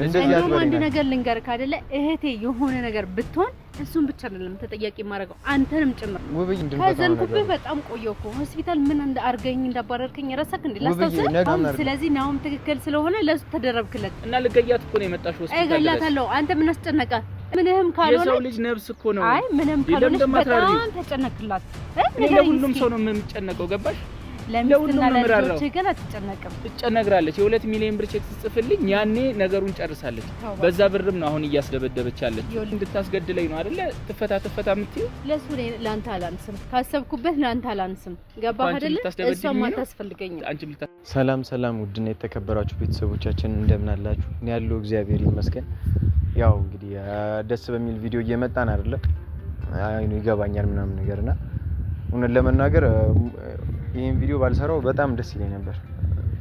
እንደዚህ አንድ ነገር ልንገርክ አይደለ እህቴ የሆነ ነገር ብትሆን እሱን ብቻ አይደለም ተጠያቂ ማረጋው አንተንም ጭምር ከዘንኩብህ በጣም ቆየኩ ሆስፒታል ምን አርገኝ እንዳባረርከኝ ረሳክ እንዴ ላስታውስ ስለዚህ ናውም ትክክል ስለሆነ ለሱ ተደረብክለት እና ልገያት እኮ ነው የመጣሽ ሆስፒታል አይገላታለሁ አንተ ምን አስጨነቀ ምንም ካልሆነ የሰው ልጅ ነፍስ እኮ ነው አይ ምንም ካልሆነ በጣም ተጨነቅላት ለሁሉም ሰው ነው የምጨነቀው ገባሽ ለሚስትና ለልጆች ግን አትጨነቅም ትጨነግራለች የ2 ሚሊዮን ብር ቼክ ትጽፍልኝ ያኔ ነገሩን ጨርሳለች በዛ ብርም ነው አሁን እያስደበደበች ያለች እንድታስገድለኝ ነው አይደለ ተፈታ የምትይው ለሱ ላንተ አላንስም ካሰብኩበት ላንተ አላንስም ገባህ አይደለ እሷም አታስፈልገኝ ሰላም ውድና የተከበራችሁ ቤተሰቦቻችን እንደምን አላችሁ እኔ ያለው እግዚአብሔር ይመስገን ያው እንግዲህ ደስ በሚል ቪዲዮ እየመጣን አይደለ አይኑ ይገባኛል ምናምን ነገርና እውነት ለመናገር ይሄን ቪዲዮ ባልሰራው በጣም ደስ ይለኝ ነበር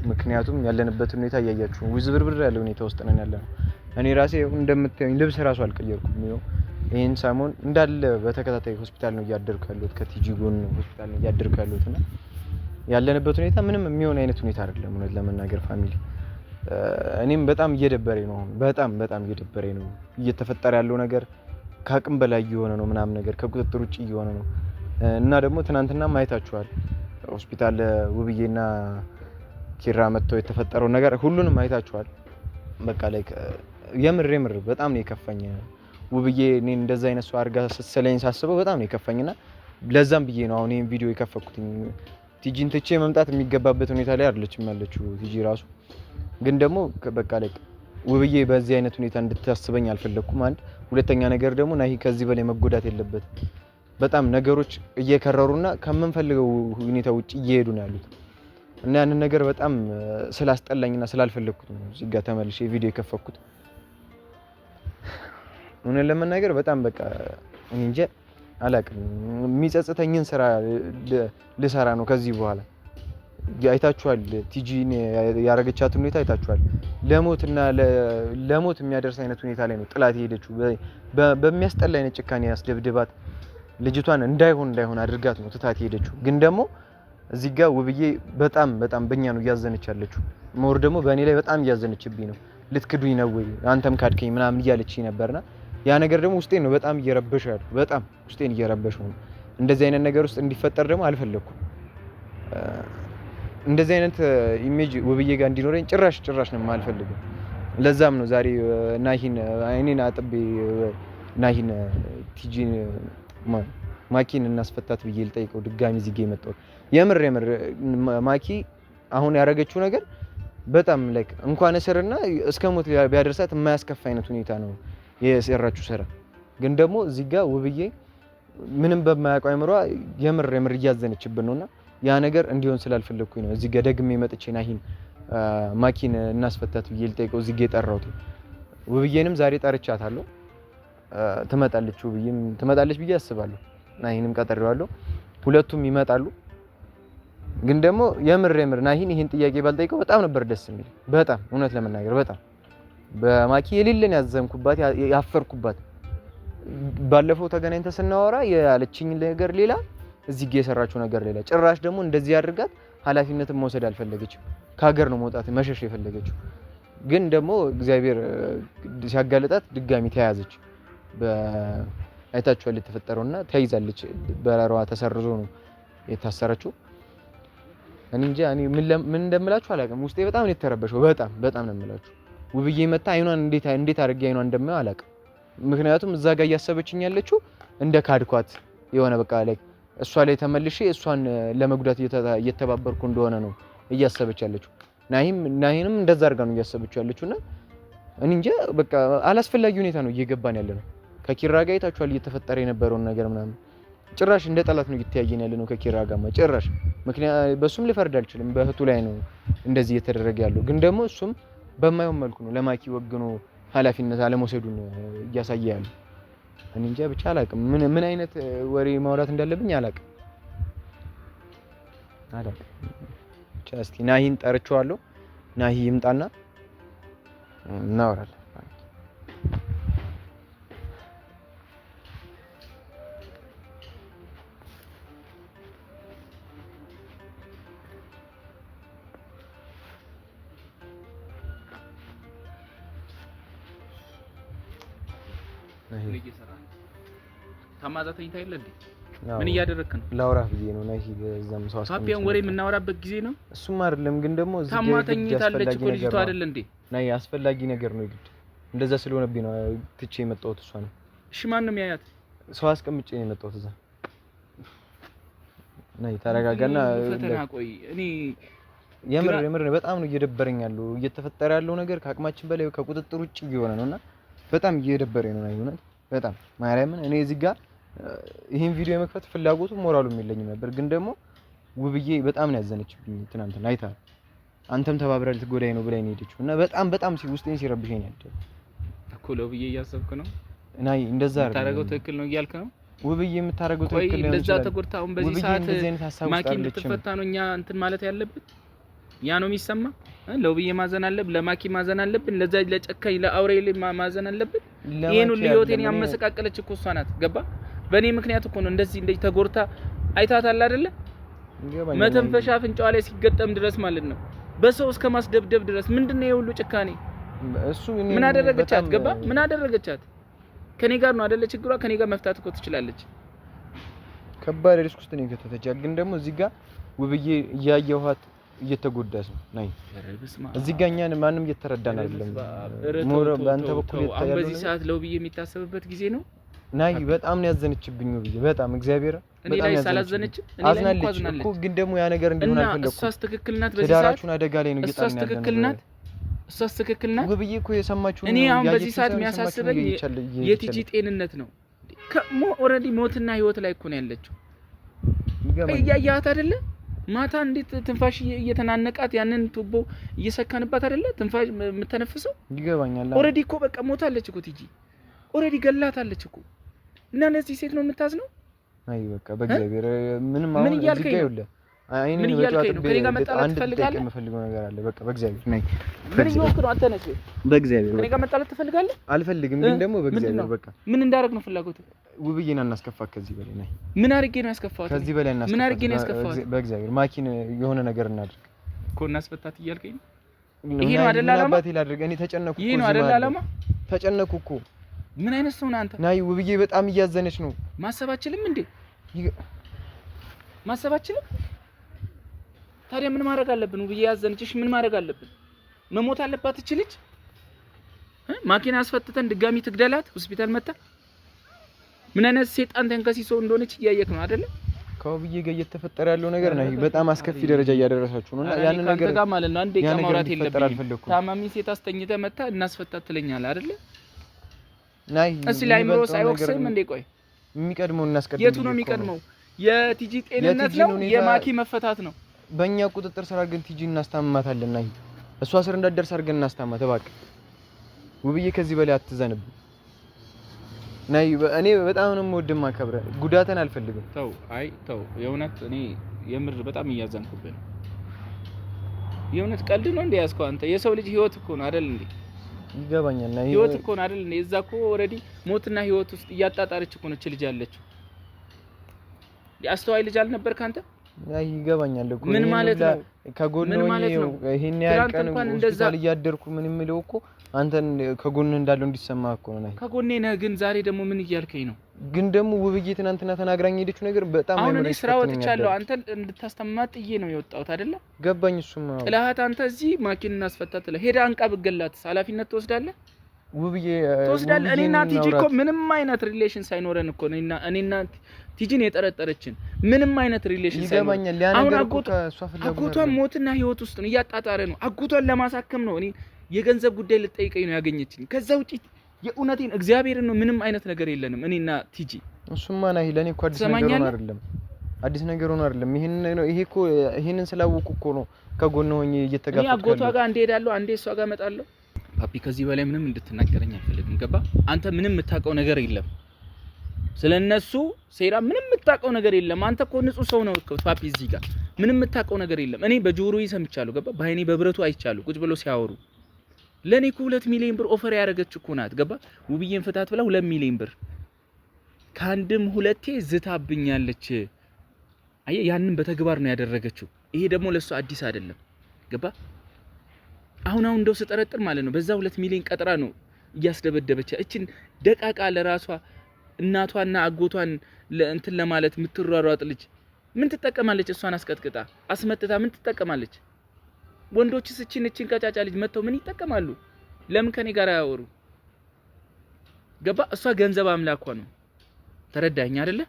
ምክንያቱም ያለንበት ሁኔታ ያያያችሁ ውዝብርብር ያለ ሁኔታ ውስጥ ነን ያለነው እኔ ራሴ እንደምታዩኝ ልብስ ራሱ አልቀየርኩም ነው ይሄን ሳይሆን እንዳለ በተከታታይ ሆስፒታል ነው ያደርኩ ያለሁት ከቲጂ ጎን ሆስፒታል ነው ያደርኩ ያለሁትና ያለንበት ሁኔታ ምንም የሚሆን አይነት ሁኔታ አይደለም እውነት ለመናገር ፋሚሊ እኔም በጣም እየደበረኝ ነው በጣም እየደበረኝ ነው እየተፈጠረ ያለው ነገር ከአቅም በላይ እየሆነ ነው ምናምን ነገር ከቁጥጥር ውጪ እየሆነ ነው እና ደግሞ ትናንትና ማይታችኋል ሆስፒታል ውብዬና ኪራ መጥተው የተፈጠረው ነገር ሁሉንም አይታችኋል በቃ ላይክ የምር በጣም ነው የከፋኝ ውብዬ እኔ እንደዛ አይነት ሰው አርጋ ስትሰለኝ ሳስበው በጣም ነው የከፋኝና ለዛም ብዬ ነው አሁን ይሄን ቪዲዮ የከፈኩት ቲጂን ትቼ መምጣት የሚገባበት ሁኔታ ላይ አይደለችም ያለችው ቲጂ ራሱ ግን ደግሞ በቃ ላይክ ውብዬ በዚህ አይነት ሁኔታ እንድታስበኝ አልፈለኩም አንድ ሁለተኛ ነገር ደግሞ ናሂ ከዚህ በላይ መጎዳት የለበትም በጣም ነገሮች እየከረሩና ከመንፈልገው ሁኔታ ውጪ እየሄዱ ነው ያሉት እና ያንን ነገር በጣም ስላስጠላኝና ስላልፈለኩት ነው እዚህ ጋር ተመልሼ ቪዲዮ የከፈኩት እኔ ለመናገር በጣም በቃ እኔ እንጃ አላቅም የሚጸጽተኝን ስራ ልሰራ ነው ከዚህ በኋላ አይታችኋል ቲጂን ያረጋቻት ሁኔታ አይታችኋል ለሞት የሚያደርስ አይነት ሁኔታ ላይ ነው ጥላት ሄደችው በሚያስጠላ አይነት ጭካኔ ያስደብድባት ልጅቷን እንዳይሆን አድርጋት ነው ትታት ሄደችው ግን ደግሞ እዚህ ጋር ውብዬ በጣም በኛ ነው ያዘነች ያለችው ሞር ደግሞ በእኔ ላይ በጣም ያዘነችብኝ ነው ልትክዱኝ ነው ወይ አንተም ካድከኝ ምናምን እያለችኝ ነበርና ያ ነገር ደግሞ ውስጤን ነው በጣም እየረበሸው በጣም ውስጤን እየረበሸው ነው እንደዚህ አይነት ነገር ውስጥ እንዲፈጠር ደግሞ አልፈለኩም እንደዚህ አይነት ኢሜጅ ውብዬ ጋር እንዲኖረኝ ጭራሽ ነው የማልፈልገው ለዛም ነው ዛሬ ናሂን አይኔን አጥቤ ናሂን ቲጂን ማኪን እናስፈታት ብዬ ልጠይቀው ድጋሚ እዚህ ጋር የመጣው የምር ማኪ አሁን ያረጋችው ነገር በጣም ላይክ እንኳን እስርና እስከ ሞት ቢያደርሳት የማያስከፋ አይነት ሁኔታ ነው የሰራችው ስራ ግን ደግሞ እዚህ ጋር ውብዬ ምንም በማያውቀው አይምሯ የምር እያዘነችብን ነውና ያ ነገር እንዲሆን ስላልፈለኩኝ ነው እዚህ ጋር ደግሜ መጥቼ ናሂን ማኪን እናስፈታት ብዬ ልጠይቀው እዚህ ጋር የጠራሁት ውብዬንም ዛሬ ጠርቻታለሁ ትመጣለች ውብዬም ትመጣለች ብዬ አስባለሁ ናሂንም ቀጠሬዋለሁ ሁለቱም ይመጣሉ ግን ደግሞ የምር ናሂን ይሄን ጥያቄ ባልጠይቀው በጣም ነበር ደስ የሚል በጣም እውነት ለመናገር በጣም በማኪ የሌለን ያዘንኩባት ያፈርኩባት ባለፈው ተገናኝተን ስናወራ ያለችኝ ነገር ሌላ እዚህ ጋር የሰራችው ነገር ሌላ ጭራሽ ደግሞ እንደዚህ ያድርጋት ኃላፊነትን መውሰድ አልፈለገችም ከሀገር ነው መውጣት መሸሽ የፈለገችው ግን ደግሞ እግዚአብሔር ሲያጋለጣት ድጋሚ ተያዘች አይታችኋል የተፈጠረውና ተይዛለች በራሯ ተሰርዞ ነው የታሰረችው እኔ እንጃ እኔ ምን እንደምላችሁ አላውቅም ውስጤ በጣም ነው የተረበሸው በጣም ነው የምላችሁ ውብዬ መጣ አይኗን እንዴት አድርጌ አይኗን እንደማየው አላውቅም ምክንያቱም እዛ ጋር እያሰበችኝ ያለችው እንደ ካድኳት የሆነ በቃ ላይ እሷ ላይ ተመልሼ እሷን ለመጉዳት እየተባበርኩ እንደሆነ ነው እያሰበች ያለችው ናሂንም እንደዛ አድርጋ ነው እያሰበችው ያለችውና እኔ እንጃ በቃ አላስፈላጊ ሁኔታ ነው እየገባን ያለነው ከኪራ ጋር አይታችኋል እየተፈጠረ የነበረውን ነገር ምናምን ጭራሽ እንደ ጠላት ነው እየተያየን ያለነው ከኪራ ጋር ጭራሽ ምክንያቱም በሱም ልፈርድ አልችልም በእህቱ ላይ ነው እንደዚህ እየተደረገ ያለው ግን ደግሞ እሱም በማይሆን መልኩ ነው ለማኪ ወግኖ ኃላፊነት አለመውሰዱን እያሳየ ያለው እኔ እንጃ ብቻ አላውቅም ምን አይነት ወሬ ማውራት እንዳለብኝ አላውቅም ብቻ እስቲ ናሂን ጠርቼዋለሁ ናሂ ይምጣና እናወራለን ታማዛተኝ ታይለ እንዴ ምን እያደረክ ነው? ላውራህ ብዬ ነው ነይ እዛም ሰው አስቀምጥ ፓፒያን ወሬ የምናወራበት ጊዜ ነው። እሱም አይደለም ግን ደግሞ እዚህ ታማተኝ ታለች እኮ ልጅቷ አይደል እንዴ? ነይ አስፈላጊ ነገር ነው ይግድ እንደዛ ስለሆነብኝ ነው ትቼ የመጣሁት እሷ ነው። እሺ ማንንም ያያት ሰው አስቀምጬ ነው የመጣሁት እዛ። ነይ ተረጋጋና ፈተና ቆይ እኔ የምር በጣም ነው እየደበረኝ ያለው እየተፈጠረ ያለው ነገር ከአቅማችን በላይ ከቁጥጥር ውጭ እየሆነ ነውና በጣም እየደበረኝ ነው አይሆንም በጣም ማርያምን እኔ እዚህ ጋር ይሄን ቪዲዮ የመክፈት ፍላጎቱ ሞራሉም የለኝም ነበር ግን ደግሞ ውብዬ በጣም ነው ያዘነችብኝ ትናንትና አይታ አንተም ተባብረህ ልትጎዳኝ ነው ብላኝ ሄደችው እና በጣም ውስጤን ሲረብሸኝ ያደረ እኮ ለውብዬ እያሰብክ ነው ናይ እንደዛ አይደለም ታረጋው ትክክል ነው እያልክ ነው ውብዬ የምታረጋው ትክክል ነው እንደዛ ተጎድታውን በዚህ ሰዓት ማኪን ልትፈታ ነው እኛ እንትን ማለት ያለብን ያ ነው የሚሰማ ለውብዬ ማዘን አለብን ለማኪ ማዘን አለብን ለዛ ለጨካኝ ለአውሬ ማዘን አለብን ይሄን ሁሉ ህይወቴን ያመሰቃቀለች እኮ እሷ ናት ገባ በኔ ምክንያት እኮ ነው እንደዚህ ተጎርታ አይታታል አይደለ መተንፈሻ አፍንጫዋ ላይ ሲገጠም ድረስ ማለት ነው በሰው እስከ ማስደብደብ ድረስ ምንድነው የሁሉ ጭካኔ እሱ ምን አደረገቻት ገባ ምን አደረገቻት ከኔ ጋር ነው አይደለ ችግሯ ከኔ ጋር መፍታት እኮ ትችላለች ከባድ ሪስክ ውስጥ ነው የከተተቻት ግን ደግሞ እዚህ ጋር ውብዬ እያየኋት እየተጎዳች ነው ናይ እዚህ ጋር እኛን ማንም እየተረዳን አይደለም ሞረ ባንተ በኩል ይታያል በዚህ ሰዓት ለውብዬ የሚታሰብበት ጊዜ ነው ናይ በጣም ነው ያዘነችብኝ ውብዬ በጣም እግዚአብሔር በጣም ያዘነች አዝናለች እኮ ግን ደግሞ ያ ነገር እንዲሆን አልፈለኩም እሷስ ትክክል ናት በዚህ ሰዓት ትዳራችሁን አደጋ ላይ ነው እየጣልን እሷስ ትክክል ናት ውብዬ እኮ የሰማችሁ ነው እኔ አሁን በዚህ ሰዓት የሚያሳስበኝ የቲጂ ጤንነት ነው ኦሬዲ ሞትና ህይወት ላይ እኮ ነው ያለችው እያያት አይደለ ማታ እንዴት ትንፋሽ እየተናነቃት ያንን ቱቦ እየሰካንባት አይደለ ትንፋሽ የምተነፍሰው ይገባኛል ኦሬዲ እኮ በቃ ሞታለች እኮ ቲጂ ኦሬዲ ገላታለች እኮ እና ለዚህ ሴት ነው የምታዝነው አይ በቃ በእግዚአብሔር ምንም አሁን እዚህ ጋር ይውለ ምን እያልከኝ ነው ከኔ ጋር መጣላት ትፈልጋለህ የምፈልገው ነገር አለ በቃ በእግዚአብሔር ነኝ ምን እየወክ ነው አንተ ነህ በእግዚአብሔር ከኔ ጋር መጣላት ትፈልጋለህ አልፈልግም ግን ደግሞ በእግዚአብሔር በቃ ምን እንዳደረግ ነው ፍላጎት ውብዬን አናስከፋት ከዚህ በላይ ነኝ ምን አድርጌ ነው ያስከፋት ከዚህ በላይ እናስከፋት ምን አድርጌ ነው ያስከፋት በእግዚአብሔር ማኪን የሆነ ነገር እናድርግ እኮ እናስፈታት እያልከኝ ነው ይሄ ነው አይደል አላማ አባቴ ላድርግ እኔ ተጨነኩ ይሄ ነው አይደል አላማ ተጨነኩ እኮ ምን አይነት ሰው ነህ አንተ ናይ ውብዬ በጣም እያዘነች ነው ማሰባችልም እንዴ ማሰባችልም ታዲያ ምን ማድረግ አለብን ውብዬ ያዘነችሽ ምን ማድረግ አለብን መሞት አለባት እቺ ልጅ ማኪና አስፈትተን ድጋሚ ትግደላት ሆስፒታል መጣ ምን አይነት ሰይጣን ተንከሲሶ እንደሆነች እያየክ ነው አይደል ከውብዬ ጋር እየተፈጠረ ያለው ነገር ነው በጣም አስከፊ ደረጃ እያደረሳችሁ ነው እና ያን ነገር ጋር ማለት ነው አንዴ ከማውራት የለብኝም ታማሚ ሴት አስተኝተህ መጣ እናስፈታት ትለኛለህ አይደል ናይ እሺ ላይምሮ ሳይወክስም እንዴ ቆይ የሚቀድመው እናስቀድም የቱ ነው የሚቀድመው የቲጂ ጤንነት ነው የማኪ መፈታት ነው በእኛ ቁጥጥር ስር አድርገን ቲጂ እናስታምማታለን ናይ እሷ ስር እንዳደርስ አድርገን እናስታምማት እባክህ ውብዬ ከዚህ በላይ አትዘንብ ናይ እኔ በጣም ነው የምወድም ማከብረ ጉዳተን አልፈልግም ተው የእውነት እኔ የምር በጣም እያዘንኩብህ ነው የእውነት ቀልድ ነው እንዴ ያስከው አንተ የሰው ልጅ ህይወት እኮ ነው አይደል እንዴ ይገባኛል ናይ ህይወት እኮ ነው አይደል እንዴ እዛ እኮ ኦሬዲ ሞትና ህይወት ውስጥ እያጣጣረች እኮ ነች ልጅ ያለችው አስተዋይ ልጅ አልነበር ካንተ አይ ይገባኛል እኮ ምን ማለት ነው ከጎን ነው ይሄን ያህል ቀን ሆስፒታል እያደርኩ ምን የሚለው እኮ አንተን ከጎን እንዳለው እንዲሰማ እኮ ነው ናይ ከጎኔ ነህ ግን ዛሬ ደግሞ ምን እያልከኝ ነው ግን ደግሞ ውብዬ ትናንትና ተናግራኝ ሄደችው ነገር በጣም አሁን እኔ ስራ ወጥቻለሁ አንተን እንድታስተማት ጥዬ ነው የወጣሁት አይደለ ገባኝ እሱማ ጥላሃት አንተ እዚህ ማኪን እናስፈታት ሄዳ አንቃ ብገላት ኃላፊነት ትወስዳለህ ውብዬ ትወስዳለህ እኔና ቲጂ እኮ ምንም አይነት ሪሌሽን ሳይኖረን እኮ እኔና ቲጂን የጠረጠረችን ምንም አይነት ሪሌሽን ሳይኖረን ይገባኛል ያ ነገር እኮ ከሷ ፍላጎት አጎቷን ሞትና ህይወት ውስጥ ነው እያጣጣረ ነው አጎቷን ለማሳከም ነው እኔ የገንዘብ ጉዳይ ልጠይቀኝ ነው ያገኘችኝ ከዛ ውጪ የኡነቴን እግዚአብሔርን ነው ምንም አይነት ነገር የለንም እኔና ቲጂ እሱማ ናይ ለኔ እኮ አዲስ ነገር ሆኖ አይደለም ይሄ እኮ ይሄንን ስላወቁ እኮ ነው ከጎን ሆኜ እየተጋፈጥኩ እኔ አጎቷ ጋር አንዴ ሄዳለሁ አንዴ እሷ ጋር እመጣለሁ ፓፒ ከዚህ በላይ ምንም እንድትናገረኝ አልፈልግም ገባ አንተ ምንም የምታውቀው ነገር የለም ስለነሱ ሴራ ምንም የምታውቀው ነገር የለም አንተ እኮ ንጹህ ሰው ነው ፓፒ እዚህ ጋር ምንም የምታውቀው ነገር የለም እኔ በጆሮዬ ሰምቻለሁ ገባ በአይኔ በብረቱ አይቻለሁ ቁጭ ብሎ ሲያወሩ ለኔ እኮ 2 ሚሊዮን ብር ኦፈር ያደረገች እኮ ናት ገባ ውብዬን ፍታት ብላ 2 ሚሊዮን ብር ካንድም ሁለቴ ዝታብኛለች አየ ያንን በተግባር ነው ያደረገችው ይሄ ደግሞ ለሷ አዲስ አይደለም ገባ አሁን እንደው ስጠረጥር ማለት ነው በዛ 2 ሚሊዮን ቀጥራ ነው እያስደበደበች እቺን ደቃቃ ለራሷ እናቷና አጎቷን ለእንትን ለማለት ምትሯሯጥ ልጅ ምን ትጠቀማለች? እሷን አስቀጥቅጣ አስመጥታ ምን ትጠቀማለች? ወንዶችስ እቺን ቀጫጫ ልጅ መተው ምን ይጠቀማሉ? ለምን ከኔ ጋር ያወሩ? ገባ? እሷ ገንዘብ አምላኳ ነው። ተረዳኝ አይደለ?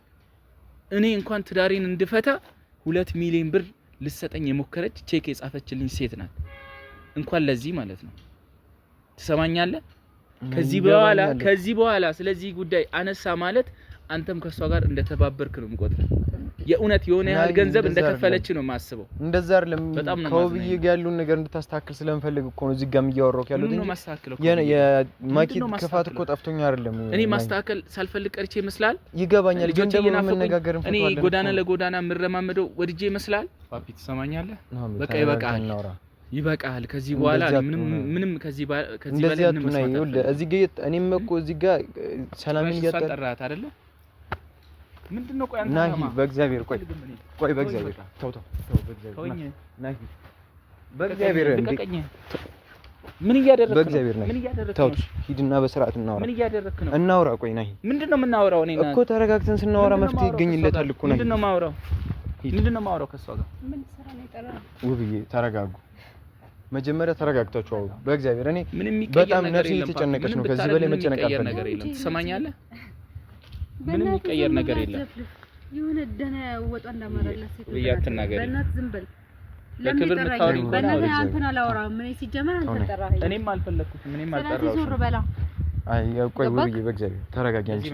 እኔ እንኳን ትዳሬን እንድፈታ 2 ሚሊዮን ብር ልሰጠኝ የሞከረች ቼክ የጻፈችልኝ ሴት ናት። እንኳን ለዚህ ማለት ነው። ትሰማኛለህ? ከዚህ በኋላ ስለዚህ ጉዳይ አነሳ ማለት አንተም ከሷ ጋር እንደተባበርክ ነው የምቆጥረው። የእውነት የሆነ ያህል ገንዘብ እንደከፈለች ነው ማስበው። እንደዛ አይደለም ከውብዬ ጋር ያሉን ነገር እንድታስተካክል ስለምፈልግ እኮ ነው እዚህ ጋር እያወራሁት ያሉት እንጂ የማኪት ክፋት እኮ ጠፍቶኝ አይደለም። እኔ ማስተካከል ሳልፈልግ ቀርቼ ይመስላል? ይገባኛል፣ ግን ደግሞ መነጋገር እንፈልጋለን። እኔ ጎዳና ለጎዳና ምረማመደው ወድጄ ይመስላል? ፓፒ ትሰማኛለህ? በቃ ይበቃል። ከዚህ በኋላ ምንም ከዚህ በላይ ምንም መስማት እዚህ ጋር እኔም እኮ እዚህ ጋር ሰላምን እያጠራህ አይደለ? ምንድነው? ቆይ አንተ ናሂ በእግዚአብሔር ቆይ በእግዚአብሔር ተው በእግዚአብሔር ናሂ በእግዚአብሔር ምን እያደረክ ነው? በእግዚአብሔር ናሂ ተው ሂድና በስርዓት እናውራ። ምን እያደረክ ነው? እናውራ። ቆይ ናሂ ምንድነው የምናወራው? እኔ እኮ ተረጋግተን ስናወራ መፍትሄ ይገኝለታል እኮ ናሂ። ምንድነው የማወራው ከሷ ጋር? ምን ሰራ ነው የጠራው? ውብዬ ተረጋጉ። መጀመሪያ ተረጋግታችሁ አውሩ። በእግዚአብሔር እኔ በጣም ነፍሴ እየተጨነቀች ነው። ከዚህ በላይ መጨነቅ አልፈልግም። ትሰማኛለህ? ምንም የሚቀየር ነገር የለም። የሆነ ደህና ወጣ እንዳማራላት ሴት በእያትናገር በእናት ዝም በል። ለክብር ምታወሪ በእናትህ አንተን አላወራም። ምን ሲጀመር አንተ ጠራኸኝ። እኔም አልፈለኩትም። እኔም አልጠራሁሽም። ዞር በላ። አይ ቆይ ውብዬ በእግዚአብሔር ተረጋጊ። አንቺ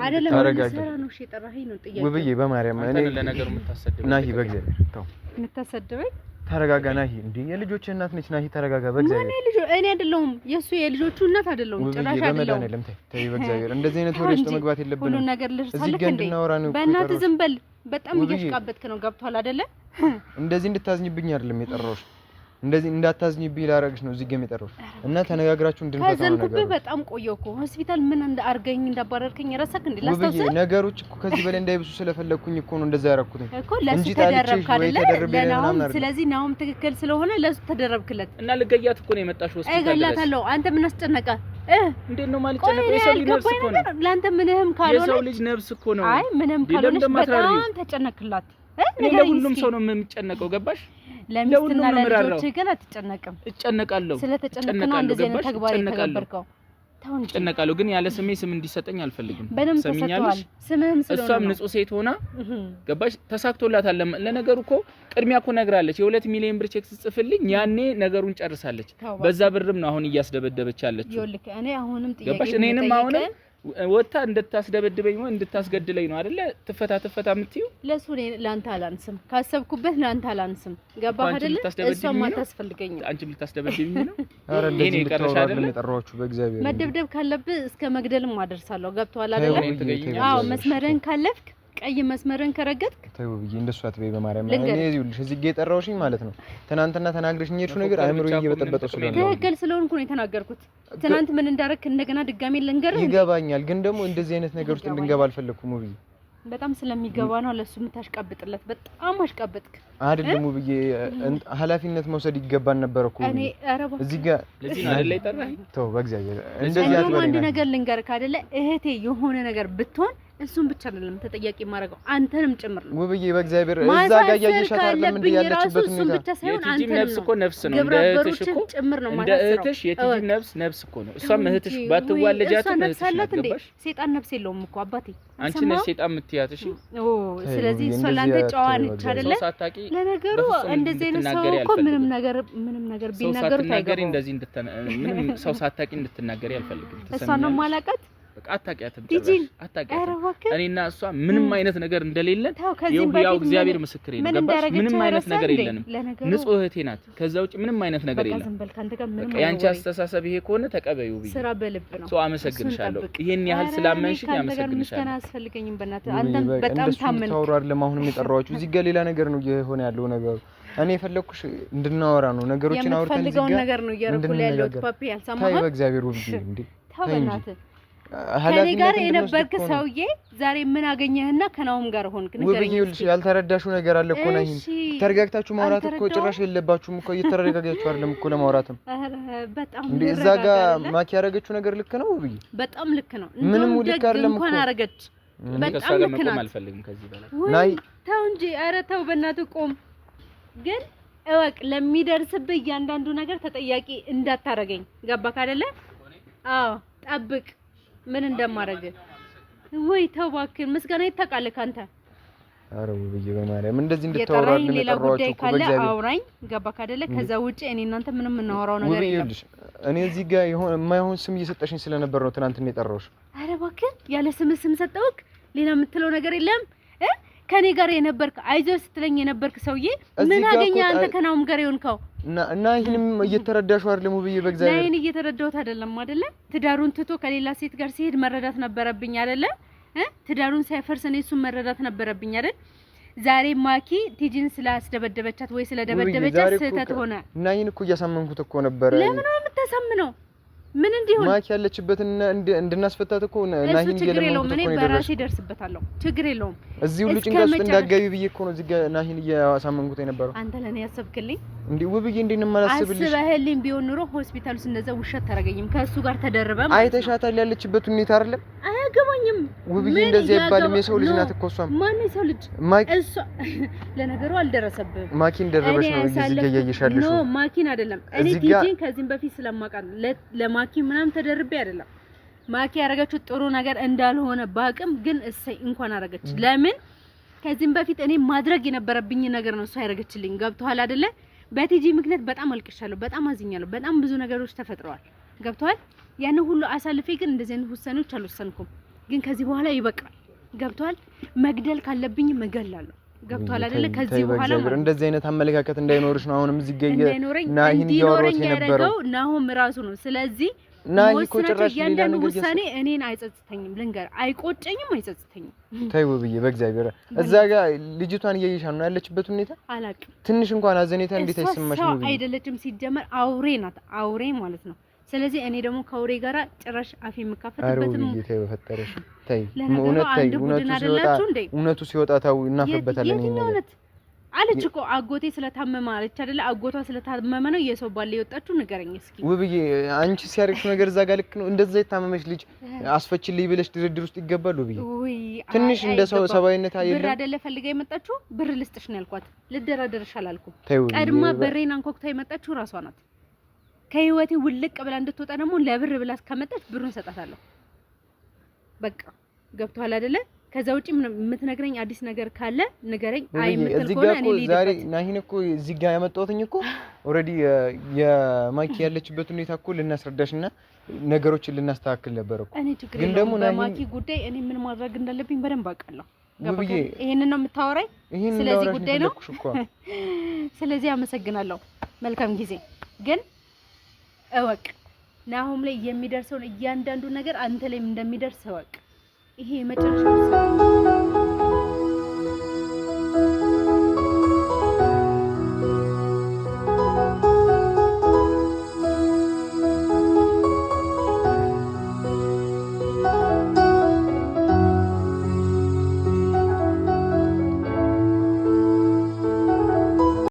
አይደለም ተረጋጊ። ነው እሺ የጠራኸኝ ነው ጥያቄ። ውብዬ በማርያም እኔ ለነገሩ የምታሰደበኝ ናሂ በእግዚአብሔር ተው። የምታሰደበኝ ተረጋጋ ናሂ። እንዴ የልጆች እናት ነች ናሂ። ተረጋጋ በእግዚአብሔር። እኔ አይደለሁም የሱ የልጆቹ እናት አይደለሁም። ጭራሽ አይደለሁም። ተይ በእግዚአብሔር እንደዚህ አይነት ወሬ ውስጥ መግባት የለብንም። ሁሉ ነገር ልርሳለህ እንዴ? ነው በእናትህ ዝም በል። በጣም እየሽቃበትክ ነው። ገብቷል አይደለ? እንደዚህ እንድታዝኝብኝ አይደለም የጠራሁሽ። እንደዚህ እንዳታዝኝብኝ ላረግሽ ነው እዚህ ጋር የጠራሁሽ እና ተነጋግራችሁ እንድንፈታው ነገር። ከዘንኩብህ በጣም ቆየሁ እኮ ሆስፒታል ምን እንዳርገኝ እንዳባረርከኝ ረሳክ እንዴ? ላስታውስ ነገሮች እኮ ከዚህ በላይ እንዳይብሱ ስለፈለኩኝ እኮ ነው እንደዛ ያረኩት እኮ ለሱ ተደረብክ አይደለ? ለናውም ስለዚህ ናውም ትክክል ስለሆነ ለሱ ተደረብክለት እና ልገያት እኮ ነው የመጣሽው ሆስፒታል። እገላታለሁ። አንተ ምን አስጨነቀ? እንዴት ነው ማለት ጨነቀ? የሰው ልጅ ነፍስ እኮ ነው። ላንተ ምንህም ካልሆነ የሰው ልጅ ነፍስ እኮ ነው። አይ ምንህም ካልሆነ በጣም ተጨነክላት። ለሁሉም ሰው ነው የምጨነቀው። ገባሽ? ለሚስትና ለልጆች ግን አትጨነቅም። እጨነቃለሁ። ስለተጨነቅክ ነው እንደዚህ አይነት ተግባር የተገበርከው። ታውን እጨነቃለሁ፣ ግን ያለ ስሜ ስም እንዲሰጠኝ አልፈልግም። በደም ተሰጥቷል። ስምህም ስለሆነ እሷም ንጹህ ሴት ሆና ገባሽ? ተሳክቶላታል። ለነገሩ እኮ ቅድሚያ እኮ ነግራለች። የ2 ሚሊዮን ብር ቼክ ጽፍልኝ ያኔ ነገሩን ጨርሳለች። በዛ ብርም ነው አሁን እያስደበደበች ያለችው። ይኸውልህ እኔ አሁንም ጥያቄ ገባሽ? እኔንም አሁንም ወጣ እንድታስደበድበኝ ነው እንድታስገድለኝ ነው አይደለ? ትፈታ የምትይው ለሱ እኔ ላንተ አላንስም። ካሰብኩበት ላንተ አላንስም። ገባህ አይደለ? እሷም አታስፈልገኝም። አንቺም ልታስደበድብኝ ነው። አረ እንደዚህ ልቀርሽ አይደለ? የጠራችሁ በእግዚአብሔር መደብደብ ካለብህ እስከ መግደልም አደርሳለሁ። ገብቶሃል አይደለ? አዎ መስመርን ካለፍክ ቀይ መስመርን ከረገጥክ ተይው ብዬ እንደሱ አትበይ በማርያም። እኔ ይኸውልሽ እዚህ ጋር የጠራሁሽኝ ማለት ነው ትናንትና ተናግረሽኝ የሄድሽው ነገር አእምሮዬን እየበጠበጠው ስለሆነ ትክክል ስለሆንኩ ነው የተናገርኩት። ትናንት ምን እንዳረክ እንደገና ድጋሜ ልንገርህ። ይገባኛል፣ ግን ደግሞ እንደዚህ አይነት ነገር ውስጥ እንድንገባ አልፈለኩም ውብዬ። በጣም ስለሚገባ ነው ለሱ የምታሽቃብጥለት። በጣም አሽቃብጥክ አይደለም ውብዬ። ኃላፊነት መውሰድ ይገባን ነበር እኮ እኔ አረባ እዚህ ጋር ለዚህ ነው አይደል የጠራኸኝ? ተው በእግዚአብሔር እንደዚህ አትበለኝ። አንድ ነገር ልንገርህ አይደለ? እህቴ የሆነ ነገር ብትሆን እሱን ብቻ አይደለም ተጠያቂ ማረጋው አንተንም ጭምር ነው ውብዬ። በእግዚአብሔር እዛ ጋር ያያየሻት አይደለም እንዴ ያለችበት እሱን ብቻ ሳይሆን አንተ ነፍስ እኮ ነፍስ ነው። እንደ እህትሽ እኮ ጭምር ነው ማለት ነው። እንደ እህትሽ የቲጂ ነፍስ እኮ ነው። እሷም እህትሽ ባትዋለጃትም እህትሽ ነው። ገባሽ? ሰይጣን ነፍስ የለውም እኮ አባቴ። አንቺ ነሽ ሰይጣን የምትያት። እሺ ስለዚህ እሷ ላንተ ጨዋ ነች አይደለ? ለነገሩ እንደዚህ አይነት ሰው እኮ ምንም ነገር ቢናገሩት አይገባም። እንደዚህ ምንም ሰው ሳታቂ እንድትናገሪ አልፈልግም። እሷ ነው ማላቀት በቃ አታውቂያትም። እኔና እሷ ምንም አይነት ነገር እንደሌለን ያው እግዚአብሔር ምስክሬ ነው። ገባሽ? ምንም አይነት ነገር የለንም። ንጹህ እህቴ ናት። ከዛ ውጪ ምንም አይነት ነገር የለም። በቃ ያንቺ አስተሳሰብ ይሄ ከሆነ ተቀበዩ ብዬ ስራ በልብ ነው። ሰው አመሰግንሻለሁ። ይሄን ያህል ስላመንሽኝ አመሰግንሻለሁ። አያስፈልገኝም። በእናትህ አንተም በጣም ታመንክ። ታውሩ አይደለም አሁንም የጠራኋችሁ እዚህ ጋር ሌላ ነገር ነው እየሆነ ያለው ነገሩ። እኔ የፈለኩሽ እንድናወራ ነው። ነገሮችን አውርተን እዚህ ጋር ነገር ነው እያረኩ ያለሁት ፓፒ። ያልሰማኸው? ታይ በእግዚአብሔር ውብዬ እንዴ ተው በእናትህ ከኔ ጋር የነበርክ ሰውዬ ዛሬ ምን አገኘህና ከናውም ጋር ሆንክ? ንገረኝ። ውብዬ ያልተረዳሽው ነገር አለ እኮ ነው። ተረጋግታችሁ ማውራት እኮ ጭራሽ የለባችሁም እኮ እየተረጋጋችሁ አይደለም እኮ ለማውራትም። በጣም እዛ ጋር ማኪ ያረጋችሁ ነገር ልክ ነው ውብዬ? በጣም ልክ ነው። ምንም ልክ አይደለም እኮ አረጋች። በጣም ልክ ነው። አልፈልግም ከዚህ በላይ ናይ ተው እንጂ። ኧረ ተው በእናትህ ቆም። ግን እወቅ ለሚደርስብህ እያንዳንዱ ነገር ተጠያቂ እንዳታረገኝ። ገባክ አይደለ? አዎ ጠብቅ ምን እንደማረግ። ወይ ተው እባክህ ምስጋና ይታቃል ካንተ። ኧረ ውብዬ በማርያም እንደዚህ እንድታወራው ሌላ ጉዳይ ካለ አውራኝ። ገባክ አይደለ? ከዛ ውጪ እኔ እናንተ ምንም እናወራው ነገር የለም። እኔ እዚህ ጋር የማይሆን ስም እየሰጠሽኝ ስለነበር ነው ትናንት የጠራሁሽ። ኧረ እባክህ ያለ ስም ሰጠውክ? ሌላ የምትለው ነገር የለም? ከኔ ጋር የነበርክ አይዞህ ስትለኝ የነበርክ ሰውዬ ምን አገኘ አንተ ከናውም ጋር የሆንከው? እና ይሄንም እየተረዳሽው አይደለም ውብዬ? በእግዚአብሔር ናይን እየተረዳሁት አይደለም አይደለ? ትዳሩን ትቶ ከሌላ ሴት ጋር ሲሄድ መረዳት ነበረብኝ አይደለ? ትዳሩን ሳይፈርስ እኔ እሱን መረዳት ነበረብኝ አይደል? ዛሬ ማኪ ቲጂን ስላስደበደበቻት ወይ ስለደበደበቻት ስህተት ሆነ። ናይን እኮ እያሳመንኩት እኮ ነበር። ለምን ነው የምታሳምነው? ምን እንዲሆን ማኪ ያለችበትን እንድናስፈታት እኮ ናይን እየለመንኩት እኮ ነው። በራሴ ደርስበታለሁ። ችግር የለውም። እዚህ ሁሉ ጭንቀት ውስጥ እንዳትገቢ ብዬ እኮ ነው እዚህ ጋር ናይን እያሳመንኩት የነበረው። አንተ ለኔ ያሰብክልኝ እንዴ ውብዬ? እንዴ ነው የማላስብልሽ? አስበህልኝ ቢሆን ኑሮ ሆስፒታል ውስጥ እንደዛ ውሸት ታረገኝም። ከእሱ ጋር ተደርበም አይተሻታል ያለችበት ሁኔታ አይደለም? አያገባኝም ውብዬ። እንደዚህ አይባልም። የሰው ልጅ ናት እኮ እሷም። ማን ነው የሰው ልጅ? እሷ ለነገሩ አልደረሰብም። ማኪን ደረበሽ ነው እዚህ ጋር እያየሻለሽ ነው። ማኪን አይደለም እኔ ቲጂን ከዚህም በፊት ስለማውቃት ለማኪ ምናምን ተደርቤ አይደለም። ማኪ ያረጋችው ጥሩ ነገር እንዳልሆነ ባቅም ግን እሰይ እንኳን አረጋች። ለምን ከዚህም በፊት እኔ ማድረግ የነበረብኝ ነገር ነው እሷ ያረጋችልኝ። ገብቷል አይደለ? በቲጂ ምክንያት በጣም አልቅሻለሁ፣ በጣም አዝኛለሁ፣ በጣም ብዙ ነገሮች ተፈጥረዋል። ገብቷል? ያን ሁሉ አሳልፌ ግን እንደዚህ አይነት ውሳኔዎች አልወሰንኩም። ግን ከዚህ በኋላ ይበቃል። ገብቷል? መግደል ካለብኝ እገላለሁ። ገብቷል አይደለ? ከዚህ በኋላ እንደዚህ አይነት አመለካከት እንዳይኖርሽ ነው አሁንም እዚህ ጋር ናሂን እያወራሁት የነበረው ናሆም ራሱ ነው። ስለዚህ ናሂ እኮ ጭራሽ ሌላ ነገር ውሳኔ እኔን አይጸጽተኝም። ልንገር አይቆጨኝም፣ አይጸጽተኝም። ተይው ብዬ በእግዚአብሔር እዛ ጋር ልጅቷን እያየሽ ነው ያለችበት ሁኔታ አላውቅም። ትንሽ እንኳን አዘኔታ እንዴት አይሰማሽም? ነው አይደለችም። ሲጀመር አውሬ ናት፣ አውሬ ማለት ነው። ስለዚህ እኔ ደግሞ ከአውሬ ጋር ጭራሽ አፍ የምካፈትበትም ተይ በፈጠረሽ ተይ። እውነቱ ሲወጣ ታው እናፈበታለን። ይሄን ነገር አለች እኮ አጎቴ ስለታመመ አለች አይደለ? አጎቷ ስለታመመ ነው የሰው ባለ የወጣችሁ ንገረኝ እስኪ ውብዬ። አንቺ ሲያርክሽ ነገር እዛ ጋር ልክ ነው። እንደዛ የታመመሽ ልጅ አስፈችልኝ ብለሽ ድርድር ውስጥ ይገባል ውብዬ? ትንሽ እንደ ሰው ሰባዊነት አይደለም። ብር አይደለ ፈልጋ የመጣችሁ? ብር ልስጥሽ ነው ያልኳት። ልደራደርሽ አላልኩም። ቀድማ በሬን አንኮክታ የመጣችሁ ራሷ ናት። ከህይወቴ ውልቅ ብላ እንድትወጣ ደግሞ ለብር ብላ እስከመጣች ብሩን ሰጣታለሁ። በቃ ገብቷል አይደለ? ከዛ ውጪ የምትነግረኝ አዲስ ነገር ካለ ንገረኝ። አይ ምትል ከሆነ እኔ ልሂድ። ዛሬ ናሂን እኮ እዚህ ጋር ያመጣሁትኝ እኮ ኦሬዲ የማኪ ያለችበት ሁኔታ እኮ ልናስረዳሽና ነገሮችን ልናስተካክል ነበር እኮ። ግን ደግሞ በማኪ ጉዳይ እኔ ምን ማድረግ እንዳለብኝ በደንብ አውቃለሁ። ይሄንን ነው የምታወራኝ? ስለዚህ ጉዳይ ነው። ስለዚህ አመሰግናለሁ። መልካም ጊዜ። ግን እወቅ ናሆም ላይ የሚደርሰውን እያንዳንዱ ነገር አንተ ላይም እንደሚደርስ እወቅ። ይሄ የመጨረሻው